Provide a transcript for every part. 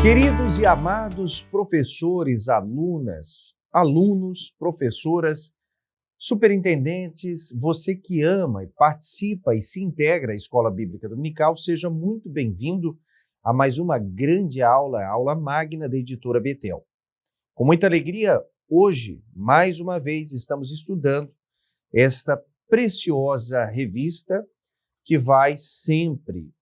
Queridos e amados professores, alunos, professoras, superintendentes, você que ama e participa e se integra à Escola Bíblica Dominical, seja muito bem-vindo a mais uma grande aula, a aula magna da Editora Betel. Com muita alegria, hoje, mais uma vez, estamos estudando esta preciosa revista que vai sempre,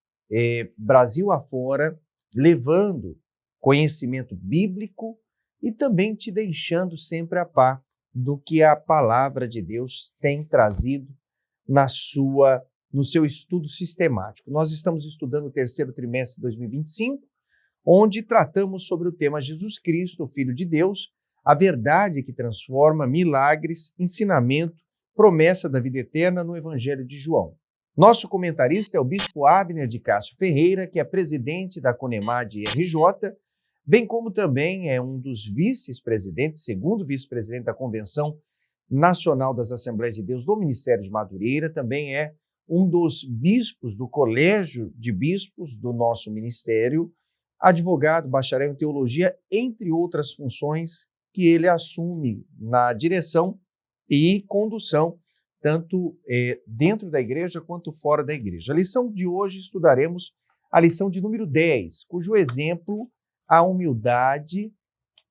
Brasil afora, levando conhecimento bíblico e também te deixando sempre a par do que a palavra de Deus tem trazido no seu estudo sistemático. Nós estamos estudando o terceiro trimestre de 2025, onde tratamos sobre o tema Jesus Cristo, o Filho de Deus, a verdade que transforma, milagres, ensinamento, promessa da vida eterna no Evangelho de João. Nosso comentarista é o Bispo Abner de Castro Ferreira, que é presidente da CONEMAD RJ, bem como também é um dos vice-presidentes, segundo vice-presidente da Convenção Nacional das Assembleias de Deus do Ministério de Madureira, também é um dos bispos do Colégio de Bispos do nosso ministério, advogado, bacharel em teologia, entre outras funções que ele assume na direção e condução, tanto dentro da igreja quanto fora da igreja. A lição de hoje estudaremos a lição de número 10, cujo exemplo, a humildade,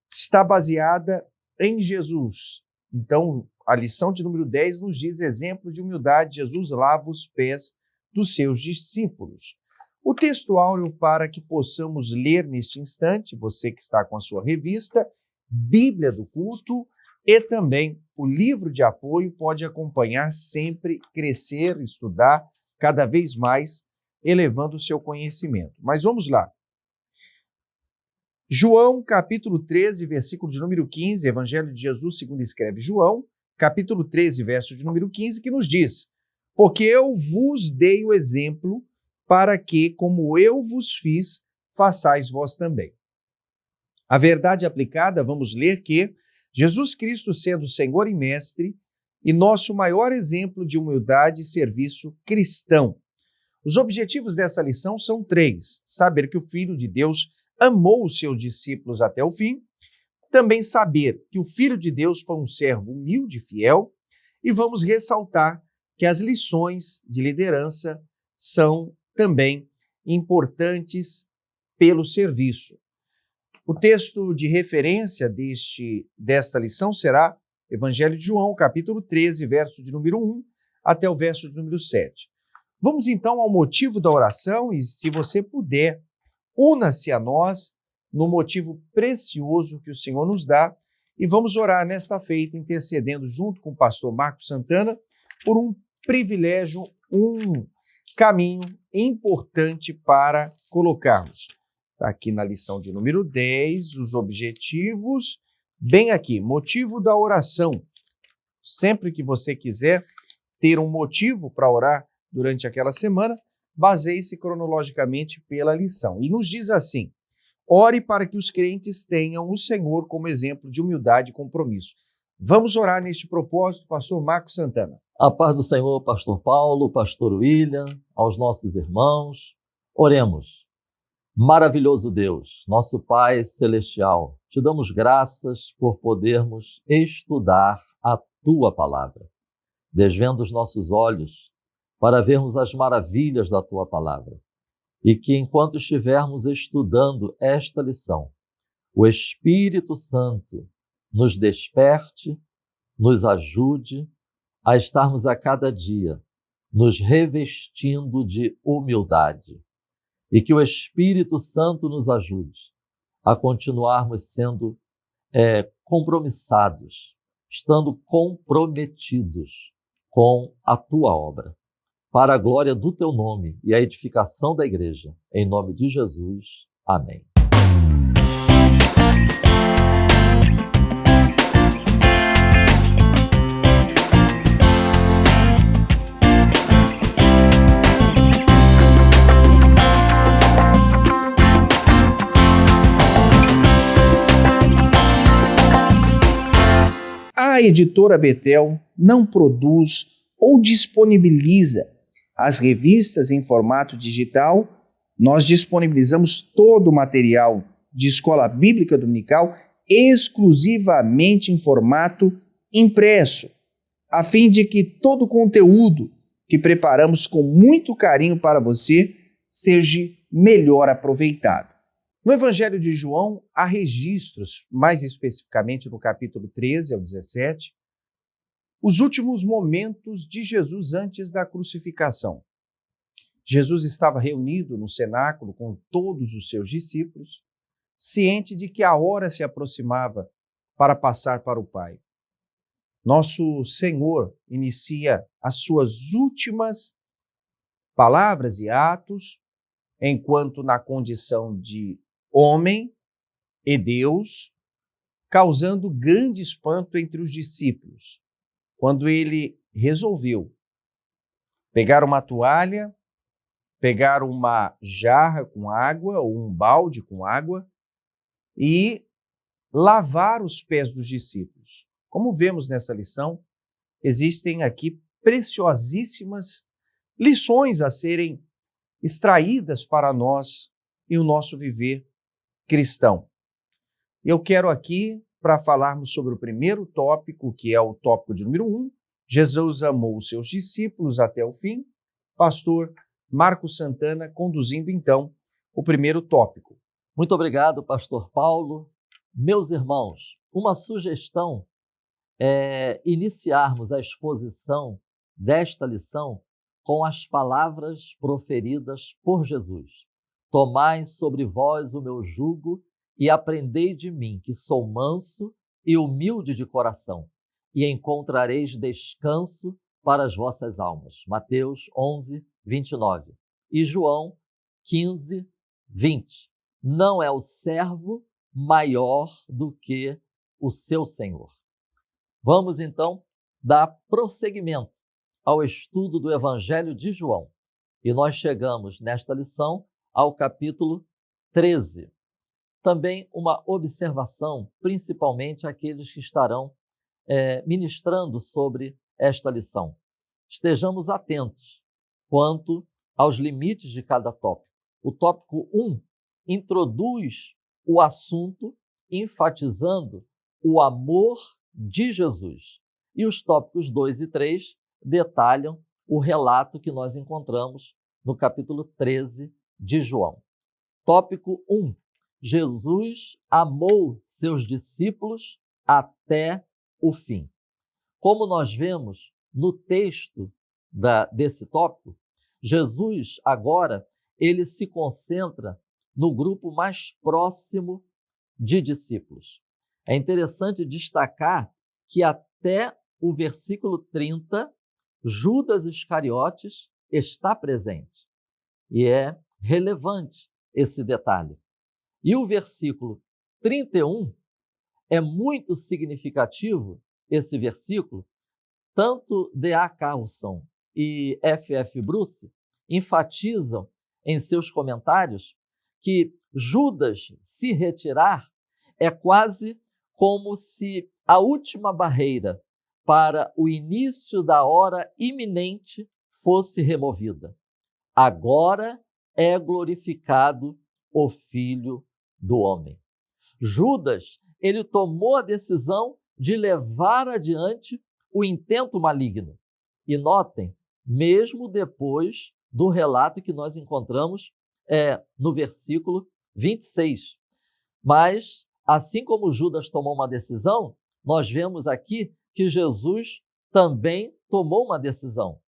está baseada em Jesus. Então, a lição de número 10 nos diz exemplos de humildade. Jesus lava os pés dos seus discípulos. O texto áureo para que possamos ler neste instante, você que está com a sua revista, Bíblia do Culto, e também o livro de apoio, pode acompanhar sempre, crescer, estudar cada vez mais, elevando o seu conhecimento. Mas vamos lá. João, capítulo 13, versículo de número 15, Evangelho de Jesus segundo escreve João, capítulo 13, verso de número 15, que nos diz: porque eu vos dei o exemplo para que, como eu vos fiz, façais vós também. A verdade aplicada, vamos ler que Jesus Cristo, sendo Senhor e Mestre, e nosso maior exemplo de humildade e serviço cristão. Os objetivos dessa lição são 3. Saber que o Filho de Deus amou os seus discípulos até o fim. Também saber que o Filho de Deus foi um servo humilde e fiel. E vamos ressaltar que as lições de liderança são também importantes pelo serviço. O texto de referência desta lição será Evangelho de João, capítulo 13, verso de número 1 até o verso de número 7. Vamos então ao motivo da oração e, se você puder, una-se a nós no motivo precioso que o Senhor nos dá e vamos orar nesta feita, intercedendo junto com o pastor Marcos Santana por um privilégio, um caminho importante para colocarmos. Está aqui na lição de número 10, os objetivos, bem aqui, motivo da oração. Sempre que você quiser ter um motivo para orar durante aquela semana, baseie-se cronologicamente pela lição. E nos diz assim: ore para que os crentes tenham o Senhor como exemplo de humildade e compromisso. Vamos orar neste propósito, pastor Marcos Santana. A paz do Senhor, pastor Paulo, pastor William, aos nossos irmãos. Oremos. Maravilhoso Deus, nosso Pai Celestial, te damos graças por podermos estudar a Tua Palavra. Desvenda os nossos olhos para vermos as maravilhas da Tua Palavra. E que enquanto estivermos estudando esta lição, o Espírito Santo nos desperte, nos ajude a estarmos a cada dia nos revestindo de humildade. E que o Espírito Santo nos ajude a continuarmos sendo compromissados, estando comprometidos com a Tua obra, para a glória do Teu nome e a edificação da igreja. Em nome de Jesus. Amém. A Editora Betel não produz ou disponibiliza as revistas em formato digital. Nós disponibilizamos todo o material de escola bíblica dominical exclusivamente em formato impresso, a fim de que todo o conteúdo que preparamos com muito carinho para você seja melhor aproveitado. No Evangelho de João, há registros, mais especificamente no capítulo 13 ao 17, os últimos momentos de Jesus antes da crucificação. Jesus estava reunido no cenáculo com todos os seus discípulos, ciente de que a hora se aproximava para passar para o Pai. Nosso Senhor inicia as suas últimas palavras e atos, enquanto na condição de homem e Deus, causando grande espanto entre os discípulos, quando ele resolveu pegar uma toalha, pegar uma jarra com água ou um balde com água e lavar os pés dos discípulos. Como vemos nessa lição, existem aqui preciosíssimas lições a serem extraídas para nós e o nosso viver cristão. Eu quero aqui, para falarmos sobre o primeiro tópico, que é o tópico de número 1, Jesus amou os seus discípulos até o fim, pastor Marcos Santana conduzindo então o primeiro tópico. Muito obrigado, pastor Paulo. Meus irmãos, uma sugestão é iniciarmos a exposição desta lição com as palavras proferidas por Jesus. Tomai sobre vós o meu jugo e aprendei de mim, que sou manso e humilde de coração, e encontrareis descanso para as vossas almas. Mateus 11, 29. E João 15, 20. Não é o servo maior do que o seu Senhor. Vamos então dar prosseguimento ao estudo do Evangelho de João. E nós chegamos nesta lição ao capítulo 13. Também uma observação, principalmente aqueles que estarão ministrando sobre esta lição. Estejamos atentos quanto aos limites de cada tópico. O tópico 1 introduz o assunto enfatizando o amor de Jesus. E os tópicos 2 e 3 detalham o relato que nós encontramos no capítulo 13 de João. Tópico 1. Jesus amou seus discípulos até o fim. Como nós vemos no texto desse tópico, Jesus agora ele se concentra no grupo mais próximo de discípulos. É interessante destacar que até o versículo 30, Judas Iscariotes está presente. E é relevante esse detalhe. E o versículo 31 é muito significativo, esse versículo. Tanto D.A. Carlson e F.F. Bruce enfatizam em seus comentários que Judas se retirar é quase como se a última barreira para o início da hora iminente fosse removida. Agora é glorificado o Filho do Homem. Judas, ele tomou a decisão de levar adiante o intento maligno. E notem, mesmo depois do relato que nós encontramos no versículo 26. Mas, assim como Judas tomou uma decisão, nós vemos aqui que Jesus também tomou uma decisão.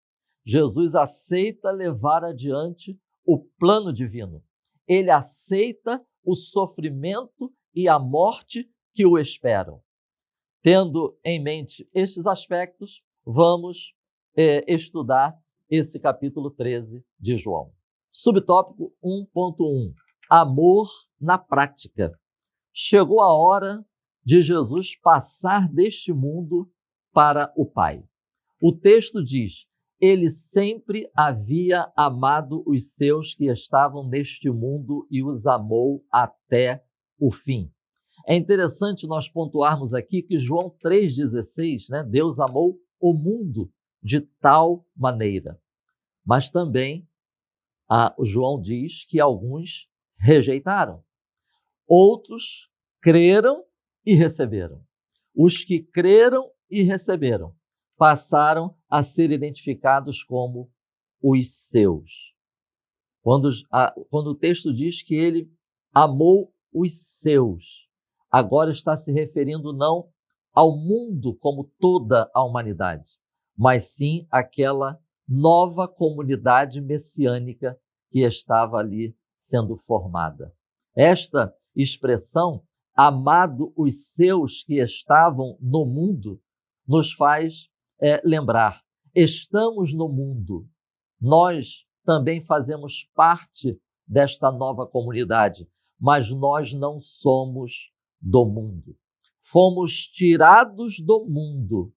Jesus aceita levar adiante o plano divino. Ele aceita o sofrimento e a morte que o esperam. Tendo em mente estes aspectos, vamos estudar esse capítulo 13 de João. Subtópico 1.1. Amor na prática. Chegou a hora de Jesus passar deste mundo para o Pai. O texto diz: ele sempre havia amado os seus que estavam neste mundo e os amou até o fim. É interessante nós pontuarmos aqui que João 3,16, Deus amou o mundo de tal maneira. Mas também João diz que alguns rejeitaram. Outros creram e receberam. Os que creram e receberam passaram a ser identificados como os seus. Quando o texto diz que ele amou os seus, agora está se referindo não ao mundo como toda a humanidade, mas sim àquela nova comunidade messiânica que estava ali sendo formada. Esta expressão, amado os seus que estavam no mundo, nos faz lembrar, estamos no mundo, nós também fazemos parte desta nova comunidade, mas nós não somos do mundo. Fomos tirados do mundo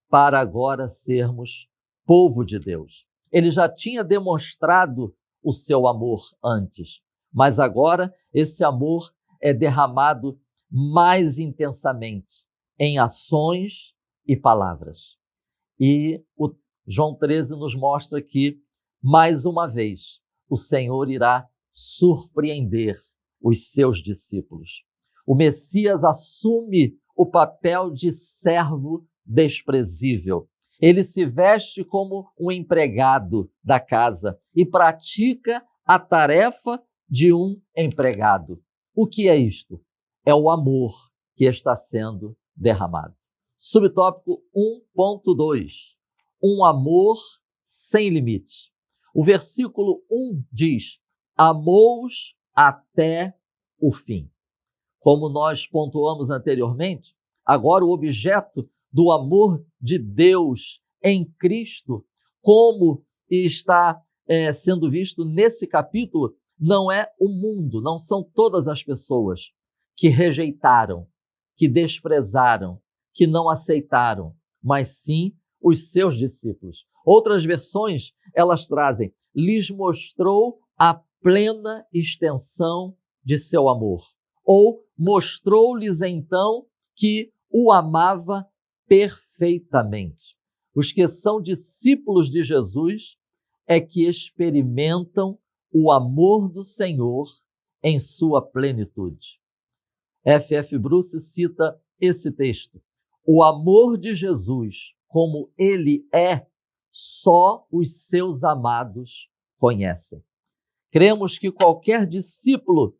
para agora sermos povo de Deus. Ele já tinha demonstrado o seu amor antes, mas agora esse amor é derramado mais intensamente em ações e palavras. E o João 13 nos mostra que, mais uma vez, o Senhor irá surpreender os seus discípulos. O Messias assume o papel de servo desprezível. Ele se veste como um empregado da casa e pratica a tarefa de um empregado. O que é isto? É o amor que está sendo derramado. Subtópico 1.2. Um amor sem limite. O versículo 1 diz: amou-os até o fim. Como nós pontuamos anteriormente, agora o objeto do amor de Deus em Cristo, como está sendo visto nesse capítulo, não é o mundo, não são todas as pessoas que rejeitaram, que desprezaram, que não aceitaram, mas sim os seus discípulos. Outras versões, elas trazem, lhes mostrou a plena extensão de seu amor, ou mostrou-lhes então que o amava perfeitamente. Os que são discípulos de Jesus é que experimentam o amor do Senhor em sua plenitude. F.F. Bruce cita esse texto. O amor de Jesus, como ele é, só os seus amados conhecem. Cremos que qualquer discípulo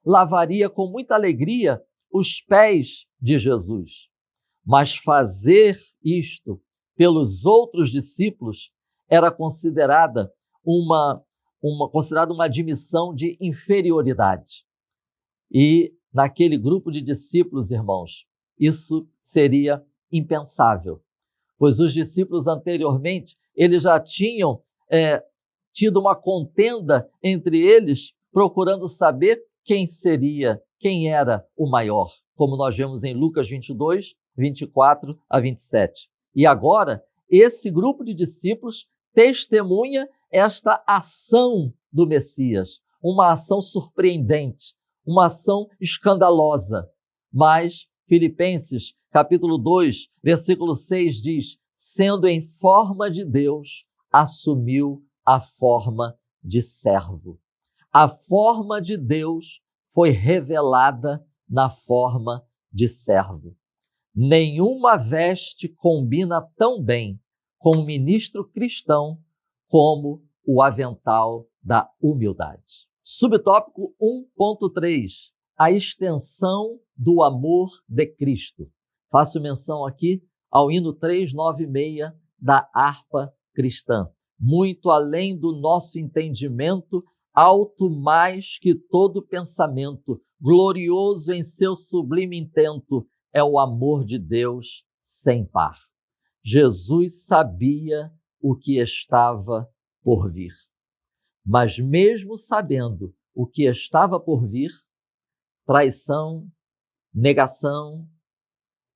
lavaria com muita alegria os pés de Jesus. Mas fazer isto pelos outros discípulos era considerada uma admissão de inferioridade. E naquele grupo de discípulos, irmãos, isso seria impensável, pois os discípulos anteriormente, eles já tinham tido uma contenda entre eles, procurando saber quem era o maior, como nós vemos em Lucas 22, 24 a 27. E agora, esse grupo de discípulos testemunha esta ação do Messias, uma ação surpreendente, uma ação escandalosa. Mas Filipenses, capítulo 2, versículo 6 diz, sendo em forma de Deus, assumiu a forma de servo. A forma de Deus foi revelada na forma de servo. Nenhuma veste combina tão bem com um ministro cristão como o avental da humildade. Subtópico 1.3. A extensão do amor de Cristo. Faço menção aqui ao hino 396 da harpa cristã. Muito além do nosso entendimento, alto mais que todo pensamento, glorioso em seu sublime intento, é o amor de Deus sem par. Jesus sabia o que estava por vir. Mas mesmo sabendo o que estava por vir, traição, negação,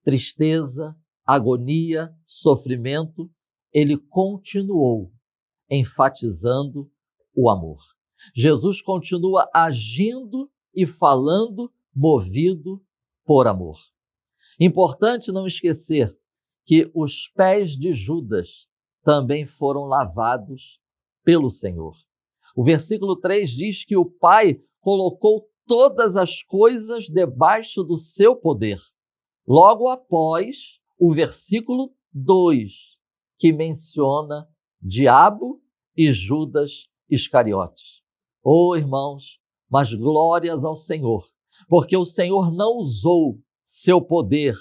tristeza, agonia, sofrimento, ele continuou enfatizando o amor. Jesus continua agindo e falando movido por amor. Importante não esquecer que os pés de Judas também foram lavados pelo Senhor. O versículo 3 diz que o Pai colocou todas as coisas debaixo do seu poder. Logo após o versículo 2, que menciona diabo e Judas Iscariotes. Oh, irmãos, mas glórias ao Senhor, porque o Senhor não usou seu poder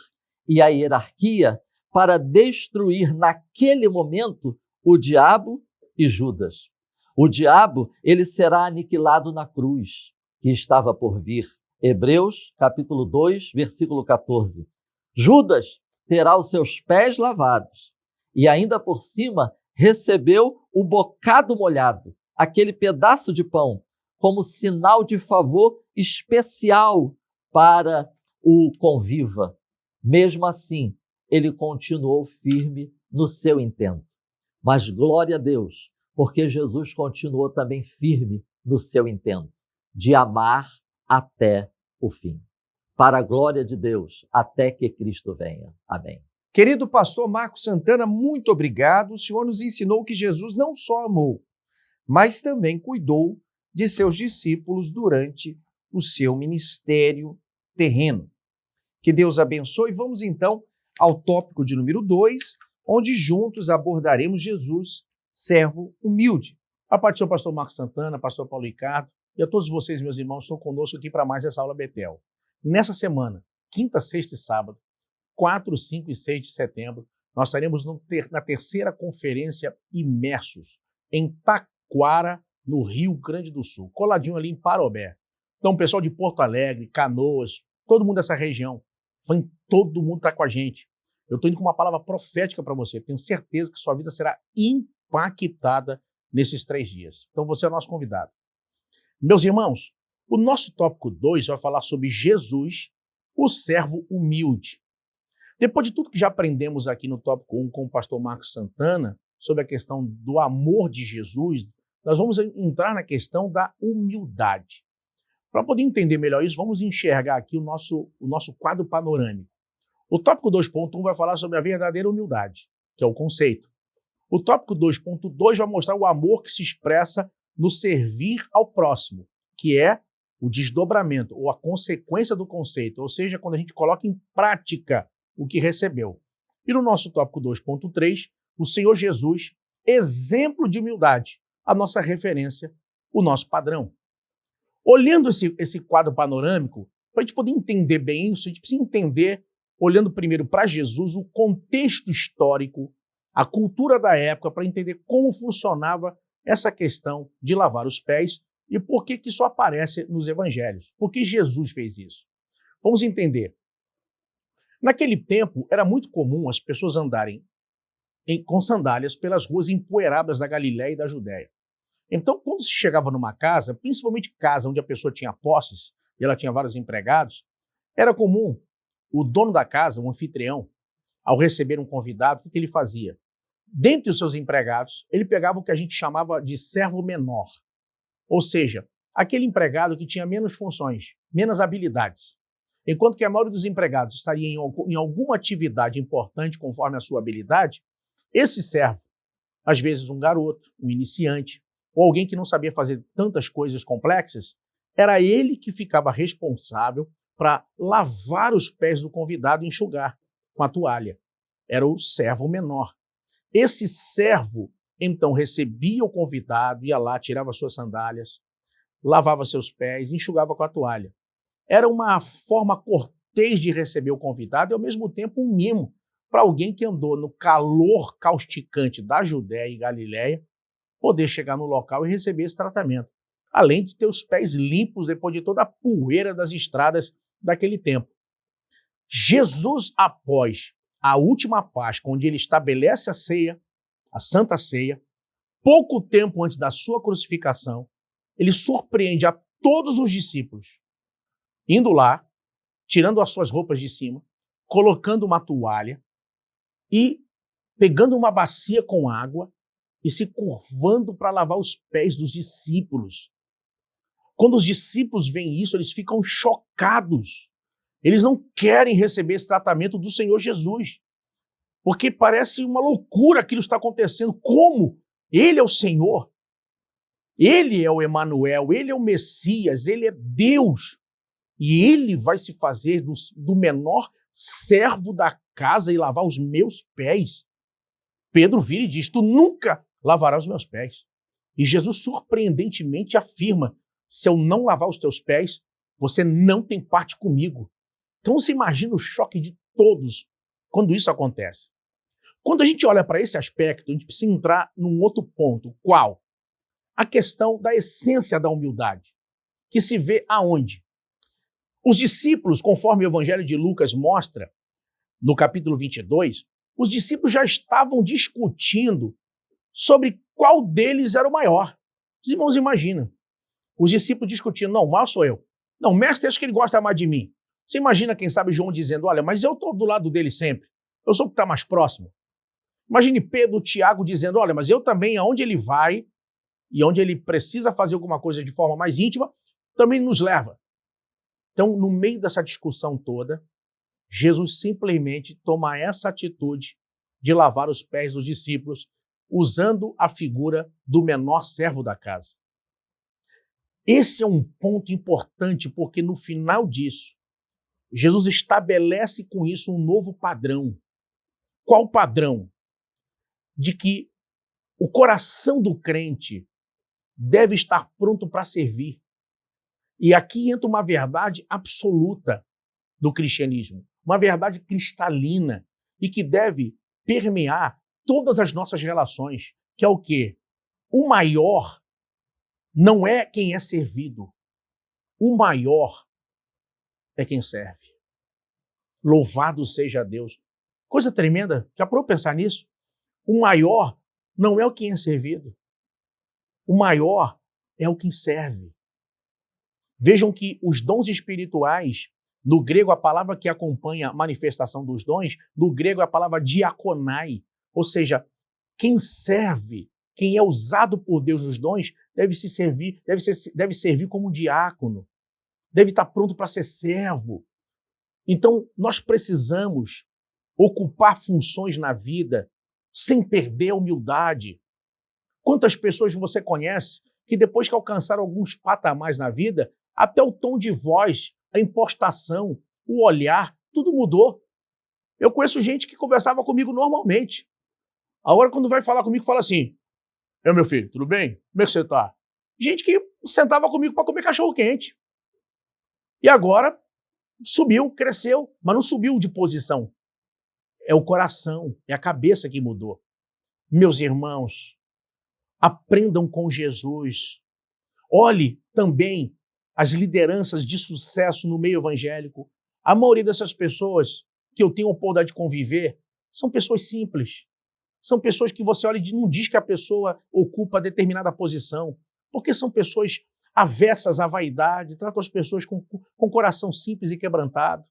e a hierarquia para destruir naquele momento o diabo e Judas. O diabo, ele será aniquilado na cruz, que estava por vir. Hebreus, capítulo 2, versículo 14. Judas terá os seus pés lavados e ainda por cima recebeu o bocado molhado, aquele pedaço de pão, como sinal de favor especial para o conviva. Mesmo assim, ele continuou firme no seu intento. Mas glória a Deus, porque Jesus continuou também firme no seu intento de amar até o fim. Para a glória de Deus, até que Cristo venha. Amém. Querido pastor Marcos Santana, muito obrigado. O senhor nos ensinou que Jesus não só amou, mas também cuidou de seus discípulos durante o seu ministério terreno. Que Deus abençoe. Vamos então ao tópico de número 2, onde juntos abordaremos Jesus, servo humilde. A paz do Senhor, pastor Marcos Santana, pastor Paulo Ricardo e a todos vocês, meus irmãos, estão conosco aqui para mais essa aula Betel. Nessa semana, quinta, sexta e sábado, 4, 5 e 6 de setembro, nós estaremos na terceira conferência Imersos, em Taquara, no Rio Grande do Sul, coladinho ali em Parobé. Então, o pessoal de Porto Alegre, Canoas, todo mundo dessa região, todo mundo está com a gente. Eu estou indo com uma palavra profética para você. Tenho certeza que sua vida será impactada nesses 3 dias. Então, você é o nosso convidado. Meus irmãos, o nosso tópico 2 vai falar sobre Jesus, o servo humilde. Depois de tudo que já aprendemos aqui no tópico 1 com o pastor Marcos Santana, sobre a questão do amor de Jesus, nós vamos entrar na questão da humildade. Para poder entender melhor isso, vamos enxergar aqui o nosso quadro panorâmico. O tópico 2.1 vai falar sobre a verdadeira humildade, que é o conceito. O tópico 2.2 vai mostrar o amor que se expressa no servir ao próximo, que é o desdobramento ou a consequência do conceito, ou seja, quando a gente coloca em prática o que recebeu. E no nosso tópico 2.3, o Senhor Jesus, exemplo de humildade, a nossa referência, o nosso padrão. Olhando esse quadro panorâmico, para a gente poder entender bem isso, a gente precisa entender, olhando primeiro para Jesus, o contexto histórico, a cultura da época, para entender como funcionava essa questão de lavar os pés e por que isso aparece nos evangelhos. Por que Jesus fez isso? Vamos entender. Naquele tempo, era muito comum as pessoas andarem com sandálias pelas ruas empoeiradas da Galiléia e da Judéia. Então, quando se chegava numa casa, principalmente casa onde a pessoa tinha posses e ela tinha vários empregados, era comum o dono da casa, o anfitrião, ao receber um convidado, o que ele fazia? Dentre os seus empregados, ele pegava o que a gente chamava de servo menor, ou seja, aquele empregado que tinha menos funções, menos habilidades. Enquanto que a maioria dos empregados estaria em alguma atividade importante conforme a sua habilidade, esse servo, às vezes um garoto, um iniciante, ou alguém que não sabia fazer tantas coisas complexas, era ele que ficava responsável para lavar os pés do convidado e enxugar com a toalha. Era o servo menor. Esse servo, então, recebia o convidado, ia lá, tirava suas sandálias, lavava seus pés, enxugava com a toalha. Era uma forma cortês de receber o convidado e, ao mesmo tempo, um mimo para alguém que andou no calor causticante da Judéia e Galiléia poder chegar no local e receber esse tratamento, além de ter os pés limpos depois de toda a poeira das estradas daquele tempo. Jesus, após a última Páscoa, onde ele estabelece a ceia, a Santa Ceia, pouco tempo antes da sua crucificação, ele surpreende a todos os discípulos, indo lá, tirando as suas roupas de cima, colocando uma toalha e pegando uma bacia com água e se curvando para lavar os pés dos discípulos. Quando os discípulos veem isso, eles ficam chocados. Eles não querem receber esse tratamento do Senhor Jesus, porque parece uma loucura aquilo que está acontecendo. Como? Ele é o Senhor. Ele é o Emanuel, ele é o Messias, ele é Deus. E ele vai se fazer do menor servo da casa e lavar os meus pés. Pedro vira e diz: tu nunca lavarás os meus pés. E Jesus surpreendentemente afirma: se eu não lavar os teus pés, você não tem parte comigo. Então você imagina o choque de todos quando isso acontece. Quando a gente olha para esse aspecto, a gente precisa entrar num outro ponto. Qual? A questão da essência da humildade, que se vê aonde? Os discípulos, conforme o Evangelho de Lucas mostra, no capítulo 22, os discípulos já estavam discutindo sobre qual deles era o maior. Os irmãos imaginam, os discípulos discutindo: não, o maior sou eu. Não, o mestre, acho que ele gosta mais de mim. Você imagina, quem sabe, João dizendo: olha, mas eu estou do lado dele sempre. Eu sou o que está mais próximo. Imagine Pedro, Tiago dizendo: olha, mas eu também, aonde ele vai e onde ele precisa fazer alguma coisa de forma mais íntima, também nos leva. Então, no meio dessa discussão toda, Jesus simplesmente toma essa atitude de lavar os pés dos discípulos, usando a figura do menor servo da casa. Esse é um ponto importante, porque no final disso, Jesus estabelece com isso um novo padrão. Qual padrão? De que o coração do crente deve estar pronto para servir. E aqui entra uma verdade absoluta do cristianismo, uma verdade cristalina e que deve permear todas as nossas relações, que é o quê? O maior não é quem é servido, o maior é quem serve. Louvado seja Deus. Coisa tremenda, já parou para pensar nisso? O maior não é o quem é servido, o maior é o quem serve. Vejam que os dons espirituais, no grego a palavra que acompanha a manifestação dos dons, no grego é a palavra diakonai, ou seja, quem serve, quem é usado por Deus nos dons, deve servir como diácono, deve estar pronto para ser servo. Então, nós precisamos ocupar funções na vida sem perder a humildade. Quantas pessoas você conhece que depois que alcançaram alguns patamares na vida, até o tom de voz, a impostação, o olhar, tudo mudou. Eu conheço gente que conversava comigo normalmente. Agora, quando vai falar comigo, fala assim: meu filho, tudo bem? Como é que você tá? Gente que sentava comigo para comer cachorro-quente. E agora subiu, cresceu, mas não subiu de posição. É o coração, é a cabeça que mudou. Meus irmãos, aprendam com Jesus. Olhe também as lideranças de sucesso no meio evangélico. A maioria dessas pessoas que eu tenho a oportunidade de conviver são pessoas simples. São pessoas que você olha e não diz que a pessoa ocupa determinada posição, porque são pessoas avessas à vaidade, tratam as pessoas com coração simples e quebrantado.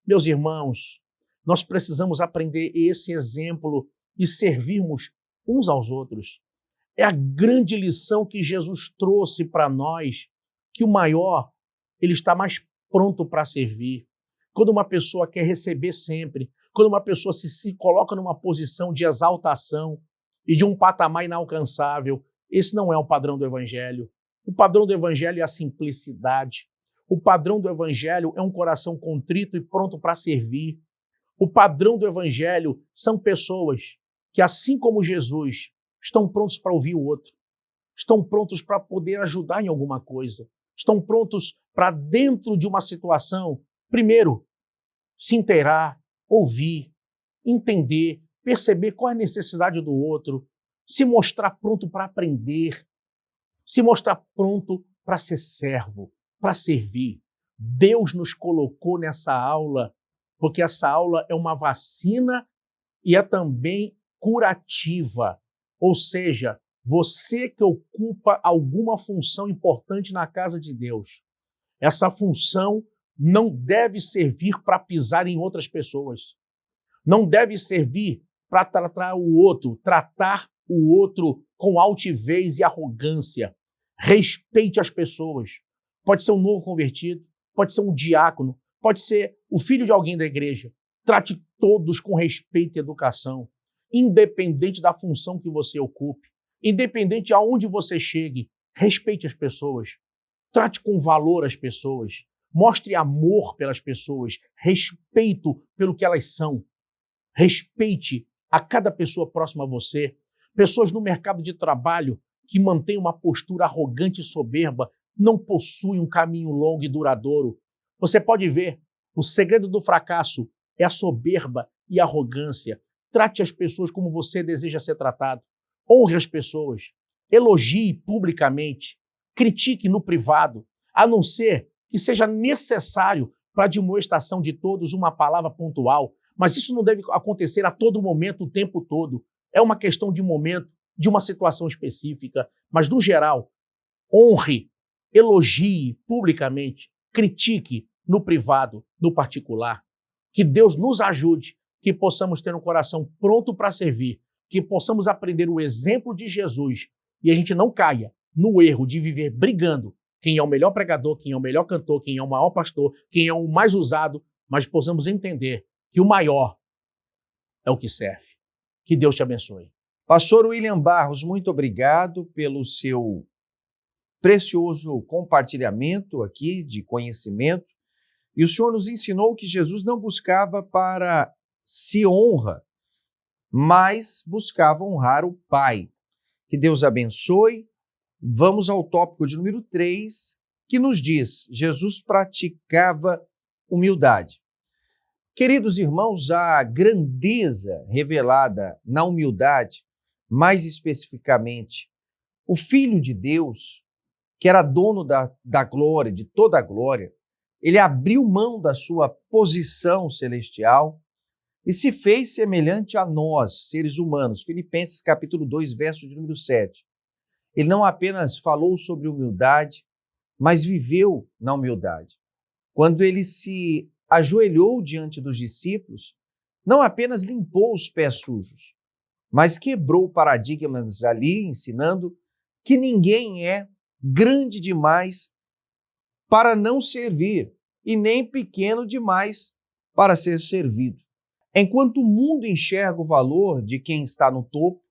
Meus irmãos, nós precisamos aprender esse exemplo e servirmos uns aos outros. É a grande lição que Jesus trouxe para nós, que o maior, ele está mais pronto para servir. Quando uma pessoa quer receber sempre, quando uma pessoa se coloca numa posição de exaltação e de um patamar inalcançável, esse não é o padrão do Evangelho. O padrão do Evangelho é a simplicidade. O padrão do Evangelho é um coração contrito e pronto para servir. O padrão do Evangelho são pessoas que, assim como Jesus, estão prontos para ouvir o outro, estão prontos para poder ajudar em alguma coisa, estão prontos para, dentro de uma situação, primeiro, se inteirar, ouvir, entender, perceber qual é a necessidade do outro, se mostrar pronto para aprender, se mostrar pronto para ser servo, para servir. Deus nos colocou nessa aula, porque essa aula é uma vacina e é também curativa. Ou seja, você que ocupa alguma função importante na casa de Deus, essa função não deve servir para pisar em outras pessoas. Não deve servir para tratar o outro com altivez e arrogância. Respeite as pessoas. Pode ser um novo convertido, pode ser um diácono, pode ser o filho de alguém da igreja. Trate todos com respeito e educação, independente da função que você ocupe, independente de aonde você chegue. respeite as pessoas, trate com valor as pessoas, mostre amor pelas pessoas, respeito pelo que elas são. Respeite a cada pessoa próxima a você. Pessoas no mercado de trabalho que mantêm uma postura arrogante e soberba não possuem um caminho longo e duradouro. Você pode ver, o segredo do fracasso é a soberba e a arrogância. Trate as pessoas como você deseja ser tratado. Honre as pessoas. Elogie publicamente. Critique no privado, a não ser que seja necessário para a admoestação de todos uma palavra pontual. Mas isso não deve acontecer a todo momento, o tempo todo. É uma questão de momento, de uma situação específica. Mas, no geral, honre, elogie publicamente, critique no privado, no particular. Que Deus nos ajude, que possamos ter um coração pronto para servir, que possamos aprender o exemplo de Jesus e a gente não caia no erro de viver brigando quem é o melhor pregador, quem é o melhor cantor, quem é o maior pastor, quem é o mais usado, mas possamos entender que o maior é o que serve. Que Deus te abençoe. Pastor William Barros, muito obrigado pelo seu precioso compartilhamento aqui de conhecimento. E o Senhor nos ensinou que Jesus não buscava para se honra, mas buscava honrar o Pai. Que Deus abençoe. Vamos ao tópico de número 3, que nos diz: Jesus praticava humildade. Queridos irmãos, a grandeza revelada na humildade, mais especificamente, o Filho de Deus, que era dono da glória, de toda a glória, ele abriu mão da sua posição celestial e se fez semelhante a nós, seres humanos. Filipenses capítulo 2, verso de número 7. Ele não apenas falou sobre humildade, mas viveu na humildade. Quando ele se ajoelhou diante dos discípulos, não apenas limpou os pés sujos, mas quebrou paradigmas ali, ensinando que ninguém é grande demais para não servir e nem pequeno demais para ser servido. Enquanto o mundo enxerga o valor de quem está no topo,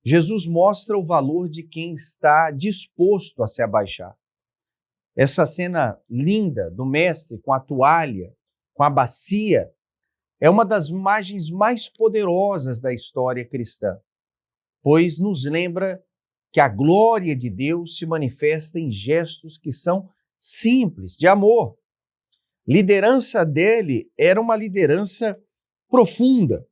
Jesus mostra o valor de quem está disposto a se abaixar. Essa cena linda do mestre com a toalha, com a bacia, é uma das imagens mais poderosas da história cristã, pois nos lembra que a glória de Deus se manifesta em gestos que são simples, de amor. Liderança dele era uma liderança profunda,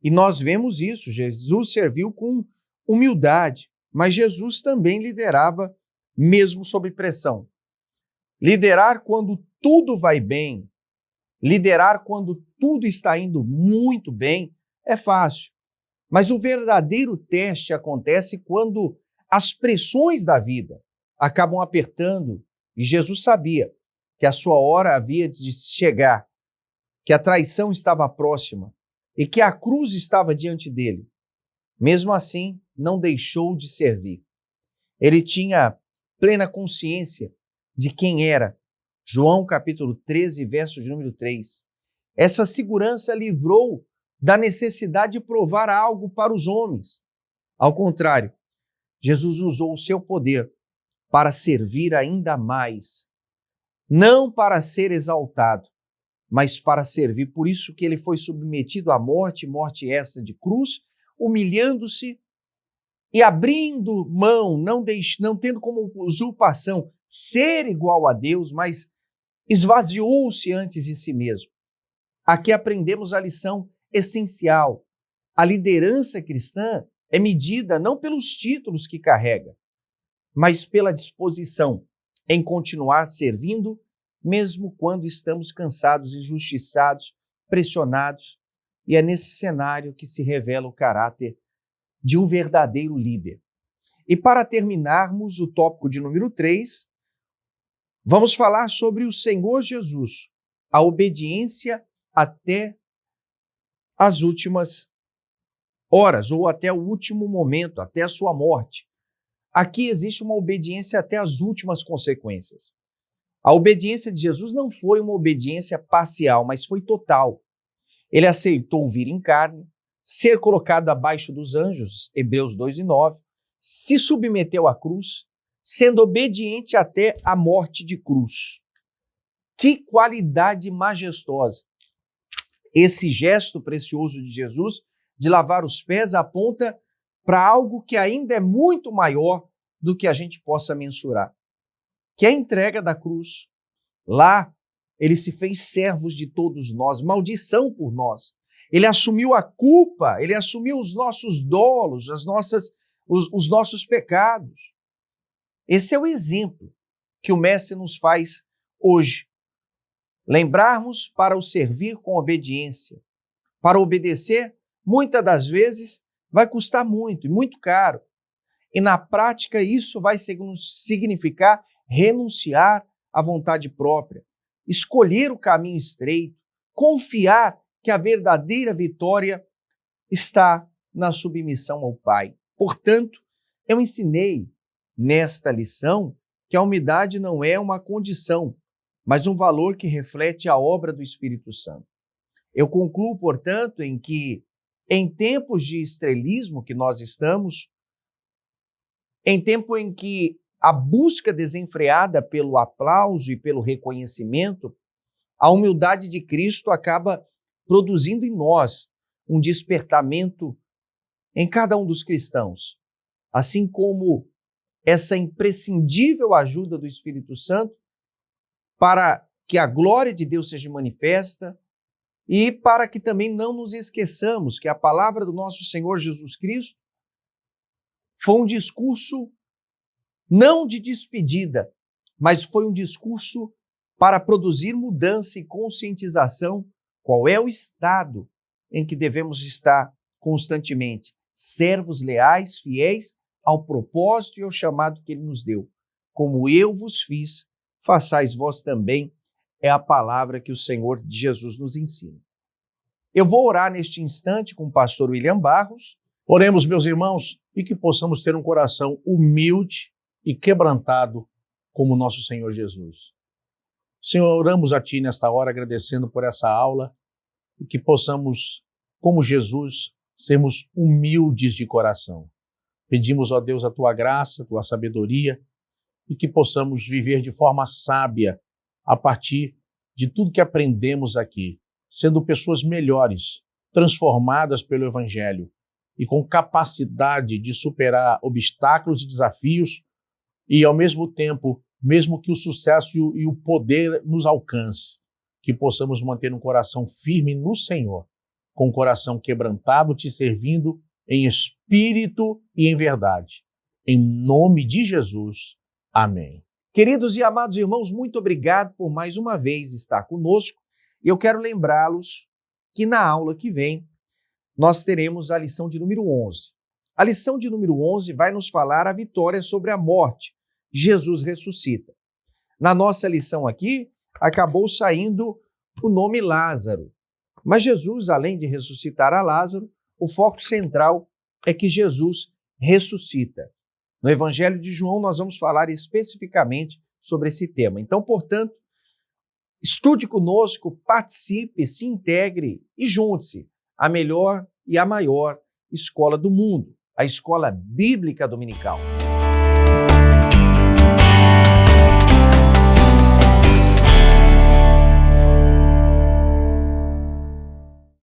e nós vemos isso. Jesus serviu com humildade, mas Jesus também liderava mesmo sob pressão. Liderar quando tudo vai bem, liderar quando tudo está indo muito bem, é fácil. Mas o verdadeiro teste acontece quando as pressões da vida acabam apertando, e Jesus sabia que a sua hora havia de chegar, que a traição estava próxima e que a cruz estava diante dele. Mesmo assim, não deixou de servir. Ele tinha plena consciência de quem era. João capítulo 13, verso de número 3. Essa segurança livrou da necessidade de provar algo para os homens. Ao contrário, Jesus usou o seu poder para servir ainda mais, não para ser exaltado, mas para servir. Por isso que ele foi submetido à morte, morte essa de cruz, humilhando-se e abrindo mão, não tendo como usurpação ser igual a Deus, mas esvaziou-se antes de si mesmo. Aqui aprendemos a lição essencial. A liderança cristã é medida não pelos títulos que carrega, mas pela disposição em continuar servindo, mesmo quando estamos cansados, injustiçados, pressionados. E é nesse cenário que se revela o caráter de um verdadeiro líder. E para terminarmos o tópico de número 3, vamos falar sobre o Senhor Jesus, a obediência até as últimas horas, ou até o último momento, até a sua morte. Aqui existe uma obediência até as últimas consequências. A obediência de Jesus não foi uma obediência parcial, mas foi total. Ele aceitou vir em carne, ser colocado abaixo dos anjos, Hebreus 2:9, se submeteu à cruz, sendo obediente até a morte de cruz. Que qualidade majestosa! Esse gesto precioso de Jesus de lavar os pés aponta para algo que ainda é muito maior do que a gente possa mensurar, que é a entrega da cruz. Lá, ele se fez servo de todos nós, maldição por nós. Ele assumiu a culpa, ele assumiu os nossos dolos, os nossos pecados. Esse é o exemplo que o Mestre nos faz hoje. Lembrarmos para o servir com obediência. Para obedecer, muitas das vezes, vai custar muito e muito caro. E na prática, isso vai significar renunciar à vontade própria, escolher o caminho estreito, confiar que a verdadeira vitória está na submissão ao Pai. Portanto, eu ensinei nesta lição que a humildade não é uma condição, mas um valor que reflete a obra do Espírito Santo. Eu concluo, portanto, em que, em tempos de estrelismo que nós estamos, em tempo em que a busca desenfreada pelo aplauso e pelo reconhecimento, a humildade de Cristo acaba produzindo em nós um despertamento em cada um dos cristãos, assim como essa imprescindível ajuda do Espírito Santo para que a glória de Deus seja manifesta e para que também não nos esqueçamos que a palavra do nosso Senhor Jesus Cristo foi um discurso não de despedida, mas foi um discurso para produzir mudança e conscientização. Qual é o estado em que devemos estar constantemente? Servos leais, fiéis ao propósito e ao chamado que Ele nos deu. Como eu vos fiz, façais vós também, é a palavra que o Senhor Jesus nos ensina. Eu vou orar neste instante com o pastor William Barros. Oremos, meus irmãos, e que possamos ter um coração humilde e quebrantado como nosso Senhor Jesus. Senhor, oramos a Ti nesta hora, agradecendo por essa aula, e que possamos, como Jesus, sermos humildes de coração. Pedimos, ó Deus, a Tua graça, a Tua sabedoria, e que possamos viver de forma sábia a partir de tudo que aprendemos aqui, sendo pessoas melhores, transformadas pelo Evangelho e com capacidade de superar obstáculos e desafios e, ao mesmo tempo, mesmo que o sucesso e o poder nos alcance, que possamos manter um coração firme no Senhor, com o coração quebrantado, te servindo em espírito e em verdade. Em nome de Jesus. Amém. Queridos e amados irmãos, muito obrigado por mais uma vez estar conosco. E eu quero lembrá-los que na aula que vem nós teremos a lição de número 11. A lição de número 11 vai nos falar a vitória sobre a morte. Jesus ressuscita. Na nossa lição aqui, acabou saindo o nome Lázaro. Mas Jesus, além de ressuscitar a Lázaro, o foco central é que Jesus ressuscita. No Evangelho de João, nós vamos falar especificamente sobre esse tema. Então, portanto, estude conosco, participe, se integre e junte-se à melhor e à maior escola do mundo, a Escola Bíblica Dominical.